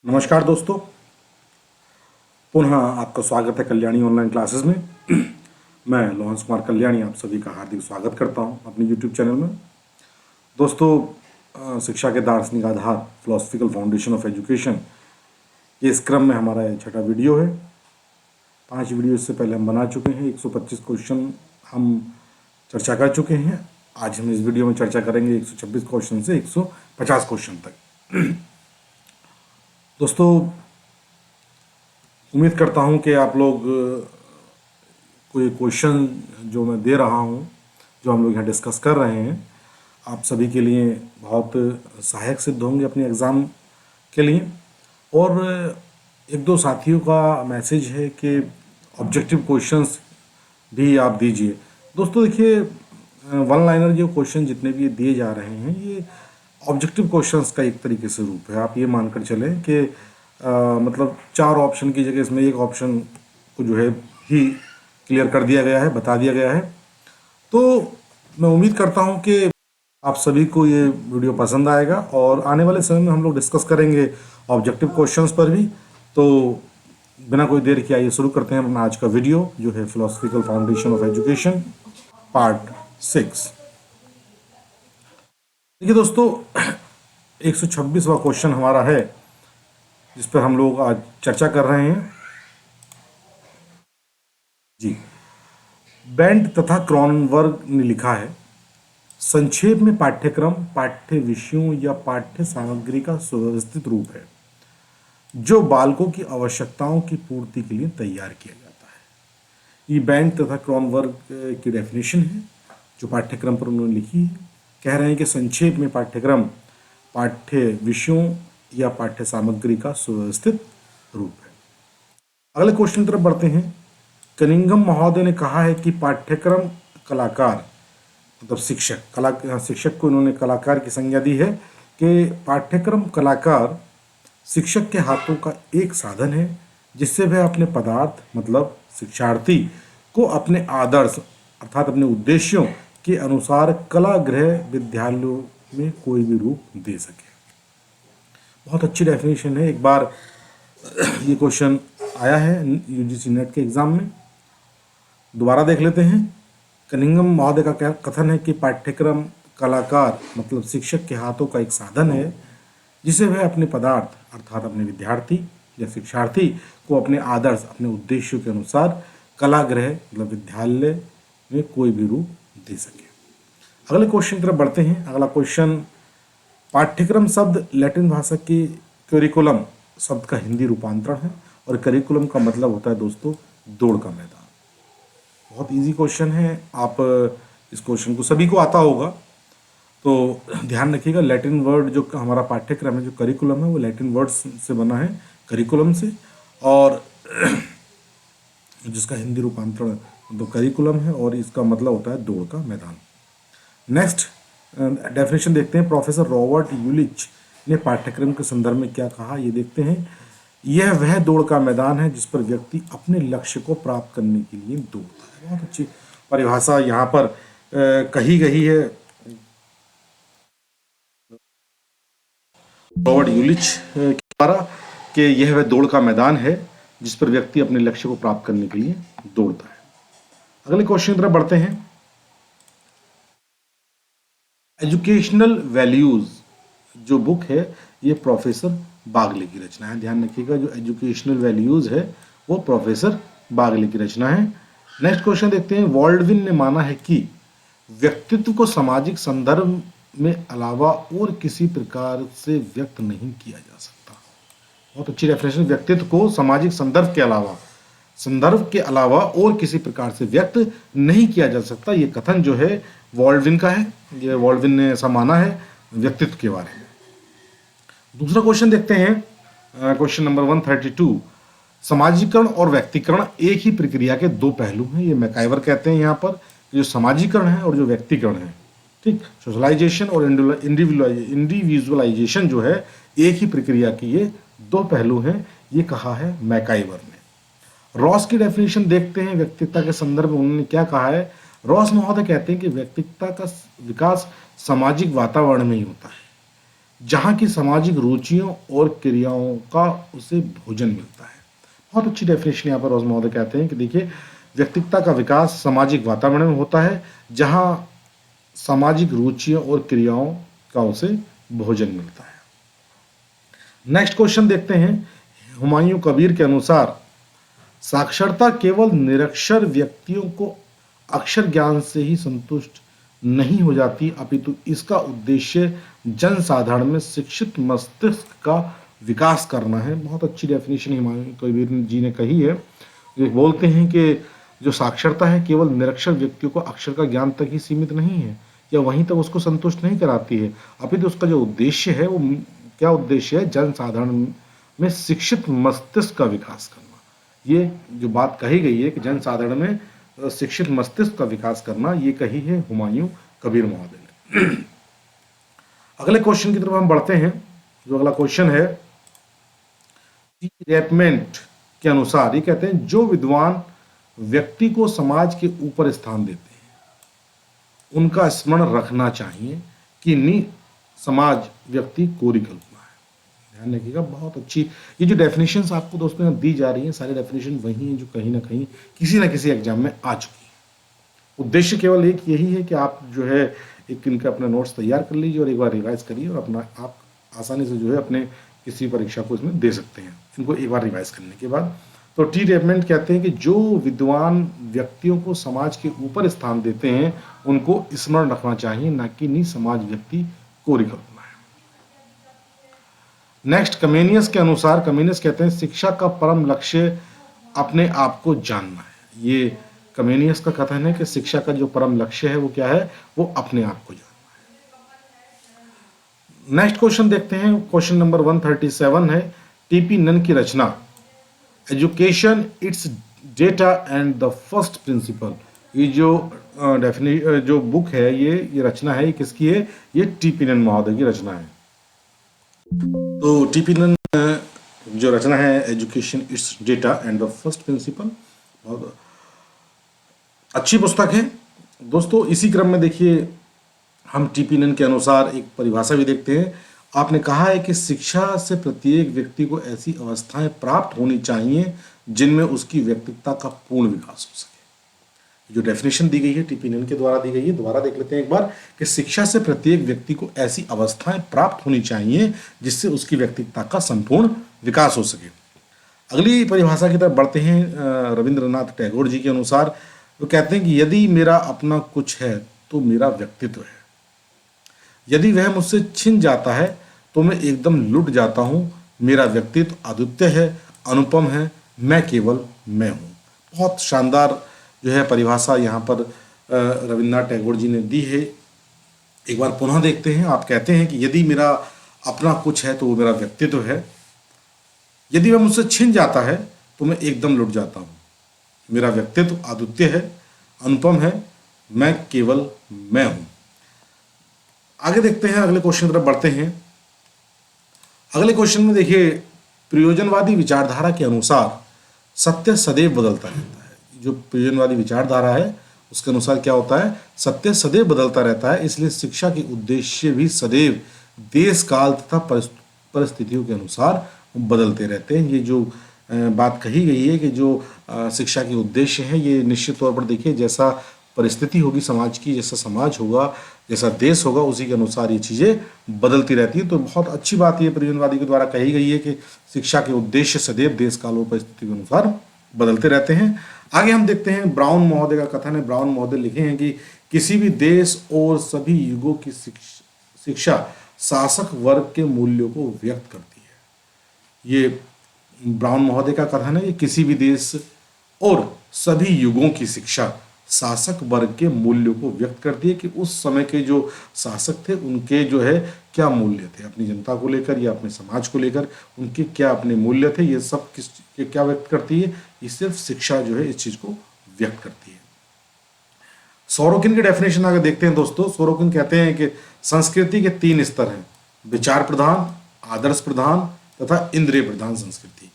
नमस्कार दोस्तों, पुनः आपका स्वागत है कल्याणी ऑनलाइन क्लासेस में। मैं लोहंस कुमार कल्याणी आप सभी का हार्दिक स्वागत करता हूं अपने YouTube चैनल में। दोस्तों, शिक्षा के दार्शनिक आधार फिलोसफिकल फाउंडेशन ऑफ एजुकेशन, ये इस क्रम में हमारा ये छठा वीडियो है। 5 वीडियो इससे पहले हम बना चुके हैं। 125 क्वेश्चन हम चर्चा कर चुके हैं। आज हम इस वीडियो में चर्चा करेंगे 126 क्वेश्चन से 150 क्वेश्चन तक। दोस्तों, उम्मीद करता हूं कि आप लोग कोई क्वेश्चन जो मैं दे रहा हूं, जो हम लोग यहाँ डिस्कस कर रहे हैं, आप सभी के लिए बहुत सहायक सिद्ध होंगे अपने एग्ज़ाम के लिए। और एक दो साथियों का मैसेज है कि ऑब्जेक्टिव क्वेश्चंस भी आप दीजिए। दोस्तों देखिए, वन लाइनर जो क्वेश्चन जितने भी दिए जा रहे हैं, ये ऑब्जेक्टिव क्वेश्चंस का एक तरीके से रूप है। आप ये मानकर चलें कि मतलब 4 ऑप्शन की जगह इसमें एक ऑप्शन को जो है ही क्लियर कर दिया गया है, बता दिया गया है। तो मैं उम्मीद करता हूं कि आप सभी को ये वीडियो पसंद आएगा और आने वाले समय में हम लोग डिस्कस करेंगे ऑब्जेक्टिव क्वेश्चंस पर भी। तो बिना कोई देर किए आइए शुरू करते हैं अपना आज का वीडियो, जो है philosophical foundation of education part 6। देखिए दोस्तों, 126वां क्वेश्चन हमारा है जिस पर हम लोग आज चर्चा कर रहे हैं जी। बेंट तथा क्रॉनवर्ग ने लिखा है, संक्षेप में पाठ्यक्रम पाठ्य विषयों या पाठ्य सामग्री का सुव्यवस्थित रूप है जो बालकों की आवश्यकताओं की पूर्ति के लिए तैयार किया जाता है। ये बेंट तथा क्रॉनवर्ग की डेफिनेशन है जो पाठ्यक्रम पर उन्होंने लिखी है। कह रहे हैं कि संक्षेप में पाठ्यक्रम पाठ्य विषयों या पाठ्य सामग्री का सुव्यवस्थित रूप है। अगले क्वेश्चन की तरफ बढ़ते हैं। कनिंघम महोदय ने कहा है कि पाठ्यक्रम कलाकार, मतलब शिक्षक को इन्होंने कलाकार की संज्ञा दी है कि पाठ्यक्रम कलाकार शिक्षक के हाथों का एक साधन है जिससे वह अपने पदार्थ, मतलब शिक्षार्थी को अपने आदर्श अर्थात अपने उद्देश्यों के अनुसार कला गृह विद्यालयों में कोई भी रूप दे सके। बहुत अच्छी डेफिनेशन है। एक बार ये क्वेश्चन आया है यूजीसी नेट के एग्जाम में, दोबारा देख लेते हैं। कनिंघम महोदय का क्या कथन है कि पाठ्यक्रम कलाकार मतलब शिक्षक के हाथों का एक साधन है जिसे वह अपने पदार्थ अर्थात अपने विद्यार्थी या शिक्षार्थी को अपने आदर्श, अपने उद्देश्यों के अनुसार कला गृह मतलब विद्यालय में कोई भी रूप दे सके। अगले क्वेश्चन की तरफ बढ़ते हैं। अगला क्वेश्चन, पाठ्यक्रम शब्द लैटिन भाषा के करिकुलम शब्द का हिंदी रूपांतरण है और करिकुलम का मतलब होता है दोस्तों दौड़ का मैदान। बहुत इजी क्वेश्चन है, आप इस क्वेश्चन को सभी को आता होगा, तो ध्यान रखिएगा। लैटिन वर्ड जो हमारा पाठ्यक्रम है, जो करिकुलम है, वो लैटिन वर्ड से बना है, करिकुलम से, और जिसका हिंदी रूपांतरण तो करिकुलम है और इसका मतलब होता है दौड़ का मैदान। नेक्स्ट डेफिनेशन देखते हैं। प्रोफेसर रॉबर्ट यूलिच ने पाठ्यक्रम के संदर्भ में क्या कहा, ये देखते हैं। यह वह दौड़ का मैदान है जिस पर व्यक्ति अपने लक्ष्य को प्राप्त करने के लिए दौड़ता है। बहुत अच्छी परिभाषा यहाँ पर कही गई है रॉबर्ट यूलिच के द्वारा कि यह वह दौड़ का मैदान है जिस पर व्यक्ति अपने लक्ष्य को प्राप्त करने के लिए दौड़ता है। अगले क्वेश्चन की तरफ बढ़ते हैं। एजुकेशनल वैल्यूज जो बुक है, ये प्रोफेसर बागले की रचना है। ध्यान रखिएगा, जो एजुकेशनल वैल्यूज है वो प्रोफेसर बागले की रचना है। नेक्स्ट क्वेश्चन देखते हैं। बॉल्डविन ने माना है कि व्यक्तित्व को सामाजिक संदर्भ में अलावा और किसी प्रकार से व्यक्त नहीं किया जा सकता। बहुत अच्छी डेफिनेशन। व्यक्तित्व को सामाजिक संदर्भ के अलावा और किसी प्रकार से व्यक्त नहीं किया जा सकता। ये कथन जो है बॉल्डविन का है, ये बॉल्डविन ने ऐसा माना है व्यक्तित्व के बारे में। दूसरा क्वेश्चन देखते हैं, क्वेश्चन नंबर 132। समाजीकरण और व्यक्तिकरण एक ही प्रक्रिया के दो पहलू हैं, ये मैकाइवर कहते हैं यहाँ पर। जो समाजीकरण है और जो व्यक्तिकरण है, ठीक, सोशलाइजेशन और इंडिविजुअलाइजेशन जो है एक ही प्रक्रिया के ये दो पहलू हैं, ये कहा है मैकाइवर ने। रॉस की डेफिनेशन देखते हैं व्यक्तित्व के संदर्भ में, उन्होंने क्या कहा है। रॉस महोदय कहते हैं कि व्यक्तित्व का विकास सामाजिक वातावरण में ही होता है जहाँ की सामाजिक रुचियों और क्रियाओं का उसे भोजन मिलता है। बहुत अच्छी डेफिनेशन यहाँ पर रोज महोदय कहते हैं कि देखिए, व्यक्तित्व का विकास सामाजिक वातावरण में होता है जहाँ सामाजिक रुचियों और क्रियाओं का उसे भोजन मिलता है। नेक्स्ट क्वेश्चन देखते हैं। हुमायूं कबीर के अनुसार साक्षरता केवल निरक्षर व्यक्तियों को अक्षर ज्ञान से ही संतुष्ट नहीं हो जाती, अपितु इसका उद्देश्य जनसाधारण में शिक्षित मस्तिष्क का विकास करना है। बहुत अच्छी डेफिनेशन हुमायूं कबीर जी ने कही है। ये बोलते हैं कि जो साक्षरता है केवल निरक्षर व्यक्तियों को अक्षर का ज्ञान तक ही सीमित नहीं है या वहीं तक उसको संतुष्ट नहीं कराती है, अपितु उसका जो उद्देश्य है वो क्या उद्देश्य है, जनसाधारण में शिक्षित मस्तिष्क का विकास करना। ये जो बात कही गई है कि जनसाधारण में शिक्षित मस्तिष्क का विकास करना, ये कही है हुमायूं कबीर महोदय ने। अगले क्वेश्चन की तरफ हम बढ़ते हैं। जो अगला क्वेश्चन है, रैपमेंट के अनुसार ये कहते हैं जो विद्वान व्यक्ति को समाज के ऊपर स्थान देते हैं उनका स्मरण रखना चाहिए कि नि समाज व्यक्ति कोरी कल्पना है। ध्यान रखिएगा, बहुत अच्छी ये जो डेफिनेशंस आपको दोस्तों यहाँ दी जा रही हैं, सारी डेफिनेशन वही हैं जो कहीं ना कहीं किसी ना किसी एग्जाम में आ चुकी है। उद्देश्य केवल एक यही है कि आप जो है एक इनका अपने नोट्स तैयार कर लीजिए और एक बार रिवाइज करिए और अपना आप आसानी से जो है अपने किसी परीक्षा को इसमें दे सकते हैं इनको एक बार रिवाइज करने के बाद। तो टी रैपमेंट कहते हैं कि जो विद्वान व्यक्तियों को समाज के ऊपर स्थान देते हैं उनको स्मरण रखना चाहिए, ना कि नि समाज व्यक्ति कोरी कल्पना है। नेक्स्ट, कमेनियस के अनुसार, कमेनियस कहते हैं शिक्षा का परम लक्ष्य अपने आप को जानना है। ये कमेनियस का कथन है कि शिक्षा का जो परम लक्ष्य है वो क्या है, वो अपने आप को जानना है। नेक्स्ट क्वेश्चन देखते हैं। क्वेश्चन नंबर 137 है, टीपी नन की रचना education its data and the first principle. ये जो जो बुक है, ये रचना है, ये किसकी है, ये टीपी नन महोदय की रचना है। तो टीपी नन जो रचना है education its data and the first principal, बहुत अच्छी पुस्तक है दोस्तों। इसी क्रम में देखिए हम टीपी नन के अनुसार एक परिभाषा भी देखते हैं। आपने कहा है कि शिक्षा से प्रत्येक व्यक्ति को ऐसी अवस्थाएं प्राप्त होनी चाहिए जिनमें उसकी व्यक्तित्व का पूर्ण विकास हो सके। जो डेफिनेशन दी गई है टीपी नन के द्वारा दी गई है, दोबारा देख लेते हैं एक बार कि शिक्षा से प्रत्येक व्यक्ति को ऐसी अवस्थाएं प्राप्त होनी चाहिए जिससे उसकी व्यक्तित्व का संपूर्ण विकास हो सके। अगली परिभाषा की तरफ बढ़ते हैं। रविंद्रनाथ टैगोर जी के अनुसार वो कहते हैं कि यदि मेरा अपना कुछ है तो मेरा व्यक्तित्व है, यदि वह मुझसे छिन जाता है तो मैं एकदम लुट जाता हूँ, मेरा व्यक्तित्व अद्वितीय है, अनुपम है, मैं केवल मैं हूँ। बहुत शानदार जो है परिभाषा यहाँ पर रविन्द्रनाथ टैगोर जी ने दी है। एक बार पुनः देखते हैं। आप कहते हैं कि यदि मेरा अपना कुछ है तो वो मेरा व्यक्तित्व है, यदि वह मुझसे छिन जाता है तो मैं एकदम लुट जाता हूँ, मेरा व्यक्तित्व अद्वितीय है, अनुपम है, मैं केवल मैं हूँ। आगे देखते हैं, अगले क्वेश्चन की तरफ बढ़ते हैं। अगले क्वेश्चन में देखिए, प्रयोजनवादी विचारधारा के अनुसार सत्य सदैव बदलता रहता है। जो प्रयोजनवादी विचारधारा है उसके अनुसार क्या होता है, सत्य सदैव बदलता रहता है, इसलिए शिक्षा के उद्देश्य भी सदैव देश काल तथा परिस्थितियों के अनुसार बदलते रहते हैं। ये जो बात कही गई है कि जो शिक्षा के उद्देश्य हैं ये निश्चित तौर पर देखिए जैसा परिस्थिति होगी समाज की, जैसा समाज होगा, जैसा देश होगा, उसी के अनुसार ये चीज़ें बदलती रहती है। तो बहुत अच्छी बात ये प्रयोजनवादी के द्वारा कही गई है कि शिक्षा के उद्देश्य सदैव देश काल और परिस्थिति के अनुसार बदलते रहते हैं। आगे हम देखते हैं, ब्राउन महोदय का कथन है। ब्राउन महोदय लिखे हैं कि किसी भी देश और सभी युगों की शिक्षा शासक वर्ग के मूल्यों को व्यक्त करती है। ये ब्राउन महोदय का कथन है कि किसी भी देश और सभी युगों की शिक्षा शासक वर्ग के मूल्यों को व्यक्त करती है कि उस समय के जो शासक थे उनके जो है क्या मूल्य थे, अपनी जनता को लेकर या अपने समाज को लेकर उनके क्या अपने मूल्य थे, ये सब किस क्या व्यक्त करती है, ये सिर्फ शिक्षा जो है इस चीज को व्यक्त करती है। सोरोकिन की डेफिनेशन आगे देखते हैं दोस्तों। सोरोकिन कहते हैं कि संस्कृति के 3 स्तर हैं, विचार प्रधान, आदर्श प्रधान तथा इंद्रिय प्रधान संस्कृति।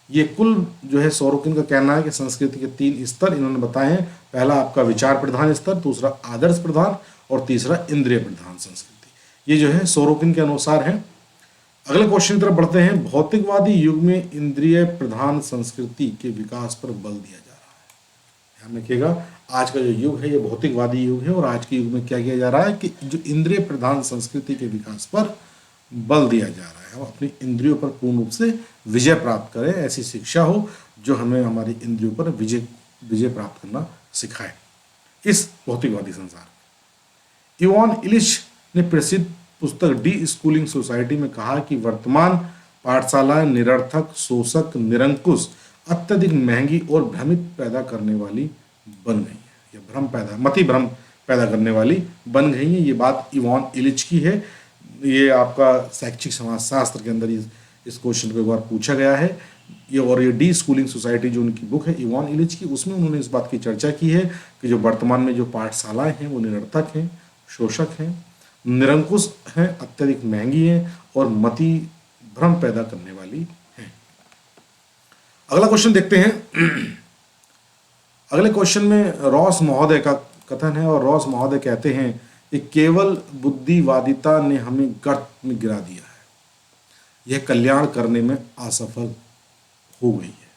ये कुल जो है सोरोकिन का कहना है कि संस्कृति के 3 स्तर इन्होंने बताए हैं। पहला आपका विचार प्रधान स्तर, दूसरा आदर्श प्रधान और तीसरा इंद्रिय प्रधान संस्कृति। ये जो है सोरोकिन के अनुसार है। अगले क्वेश्चन की तरफ बढ़ते हैं। भौतिकवादी युग में इंद्रिय प्रधान संस्कृति के विकास पर बल दिया जा रहा है। ध्यान रखिएगा, आज का जो युग है ये भौतिकवादी युग है और आज के युग में क्या किया जा रहा है कि जो इंद्रिय प्रधान संस्कृति के विकास पर बल दिया जा रहा है। हम अपनी इंद्रियों पर पूर्ण रूप से विजय प्राप्त करें, ऐसी शिक्षा हो जो हमें हमारी इंद्रियों पर विजय प्राप्त करना सिखाए इस भौतिकवादी संसार। इवान इलिश ने प्रसिद्ध पुस्तक डी स्कूलिंग सोसाइटी में कहा कि वर्तमान पाठशालाएं निरर्थक, शोषक, निरंकुश, अत्यधिक महंगी और भ्रमित पैदा करने वाली बन गई है, या मति भ्रम पैदा करने वाली बन गई है। ये बात इवान इलिच की है। ये आपका शैक्षिक समाजशास्त्र के अंदर इस क्वेश्चन को एक बार पूछा गया है। ये डी स्कूलिंग सोसाइटी जो उनकी बुक है इवान इलिच की, उसमें उन्होंने इस बात की चर्चा की है कि जो वर्तमान में जो पाठशालाएं हैं वो निरर्थक हैं, शोषक हैं, निरंकुश हैं, अत्यधिक महंगी हैं और मति भ्रम पैदा करने वाली हैं। अगला क्वेश्चन देखते हैं। अगले क्वेश्चन में रॉस महोदय का कथन है और रॉस महोदय कहते हैं कि केवल बुद्धिवादिता ने हमें गर्त में गिरा दिया है, यह कल्याण करने में असफल हो गई है।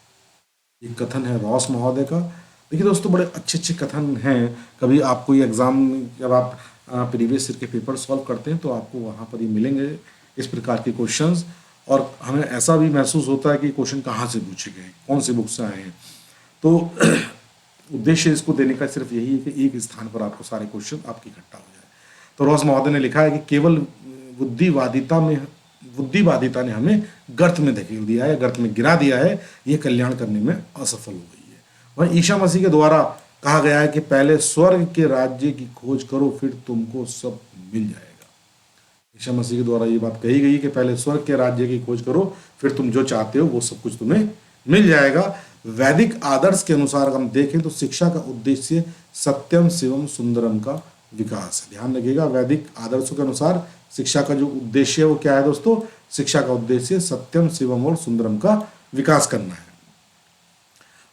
ये कथन है रॉस महोदय का। देखिए दोस्तों, बड़े अच्छे अच्छे कथन हैं। कभी आपको ये एग्जाम जब आप प्रीवियस ईयर के पेपर सॉल्व करते हैं तो आपको वहाँ पर ये मिलेंगे इस प्रकार के क्वेश्चंस, और हमें ऐसा भी महसूस होता है कि क्वेश्चन कहाँ से पूछे गए, कौन सी बुक से आए हैं। तो उद्देश्य इसको देने का सिर्फ यही है कि एक स्थान पर आपको सारे क्वेश्चन आपके इकट्ठा हो जाए। तो रॉस महोदय ने लिखा है कि केवल बुद्धिवादिता ने हमें गर्त में धकेल दिया है, गर्त में गिरा दिया है, ये कल्याण करने में असफल हो गई है। वहीं ईसा मसीह के द्वारा कहा गया है कि पहले स्वर्ग के राज्य की खोज करो, फिर तुमको सब मिल जाएगा। ईसा मसीह के द्वारा ये बात कही गई कि पहले स्वर्ग के राज्य की खोज करो, फिर तुम जो चाहते हो वो सब कुछ तुम्हें मिल जाएगा। वैदिक आदर्श के अनुसार अगर हम देखें तो शिक्षा का उद्देश्य सत्यम, शिवम, सुंदरम का विकास है। ध्यान रखिएगा, वैदिक आदर्शों के अनुसार शिक्षा का जो उद्देश्य है वो क्या है दोस्तों? शिक्षा का उद्देश्य सत्यम, शिवम और सुंदरम का विकास करना है।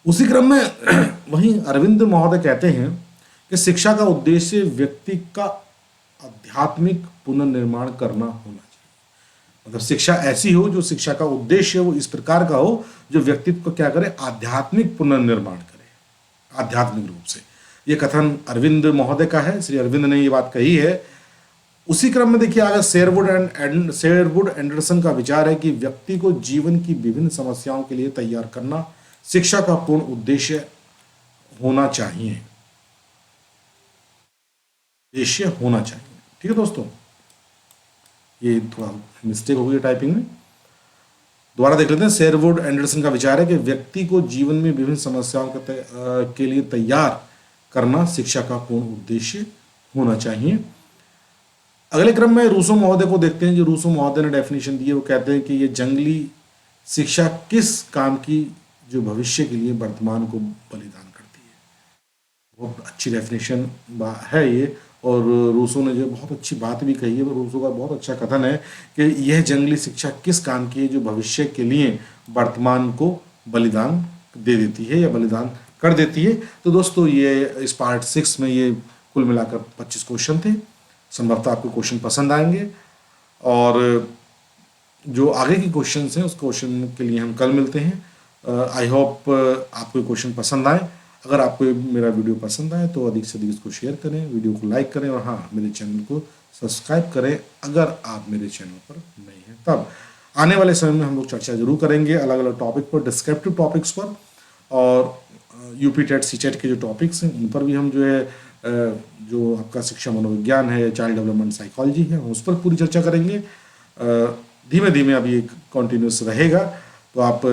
उसी क्रम में वहीं अरविंद महोदय कहते हैं कि शिक्षा का उद्देश्य व्यक्ति का आध्यात्मिक पुनर्निर्माण करना होना चाहिए। मतलब शिक्षा ऐसी हो, जो शिक्षा का उद्देश्य वो इस प्रकार का हो जो व्यक्तित्व को क्या करे? आध्यात्मिक पुनर्निर्माण करे, आध्यात्मिक रूप से। ये कथन अरविंद महोदय का है, श्री अरविंद ने ये बात कही है। उसी क्रम में देखिए आगे शेरवुड एंडरसन का विचार है कि व्यक्ति को जीवन की विभिन्न समस्याओं के लिए तैयार करना शिक्षा का पूर्ण उद्देश्य होना चाहिए। ठीक है दोस्तों, ये थोड़ा मिस्टेक हो गई टाइपिंग में, दोबारा देख लेते हैं। शेरवुड एंडरसन का विचार है कि व्यक्ति को जीवन में विभिन्न समस्याओं के लिए तैयार करना शिक्षा का पूर्ण उद्देश्य होना चाहिए। अगले क्रम में रूसो महोदय को देखते हैं। जो रूसो महोदय ने डेफिनेशन दी है वो कहते हैं कि ये जंगली शिक्षा किस काम की जो भविष्य के लिए वर्तमान को बलिदान करती है। बहुत अच्छी डेफिनेशन है ये, और रूसो ने जो बहुत अच्छी बात भी कही है। रूसो का बहुत अच्छा कथन है कि यह जंगली शिक्षा किस काम की है जो भविष्य के लिए वर्तमान को बलिदान दे देती है या बलिदान कर देती है। तो दोस्तों ये इस पार्ट 6 में ये कुल मिलाकर 25 क्वेश्चन थे। संभवतः आपको क्वेश्चन पसंद आएंगे, और जो आगे के क्वेश्चन हैं उस क्वेश्चन के लिए हम कल मिलते हैं। आई होप आपको क्वेश्चन पसंद आए। अगर आपको मेरा वीडियो पसंद आए तो अधिक से अधिक इसको शेयर करें, वीडियो को लाइक करें, और हाँ, मेरे चैनल को सब्सक्राइब करें अगर आप मेरे चैनल पर नए हैं। तब आने वाले समय में हम लोग चर्चा जरूर करेंगे अलग अलग टॉपिक पर, डिस्क्रिप्टिव टॉपिक्स पर, और यूपी टेट सी टेट के जो टॉपिक्स हैं उन पर भी हम जो है जो आपका शिक्षा मनोविज्ञान है, चाइल्ड डेवलपमेंट साइकोलॉजी है, उस पर पूरी चर्चा करेंगे। धीमे धीमे अभी एक कॉन्टिन्यूस रहेगा, तो आप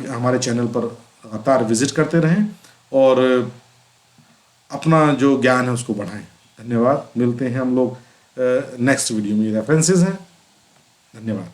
हमारे चैनल पर लगातार विजिट करते रहें और अपना जो ज्ञान है उसको बढ़ाएं। धन्यवाद। मिलते हैं हम लोग नेक्स्ट वीडियो में। ये रेफरेंसेस हैं। धन्यवाद।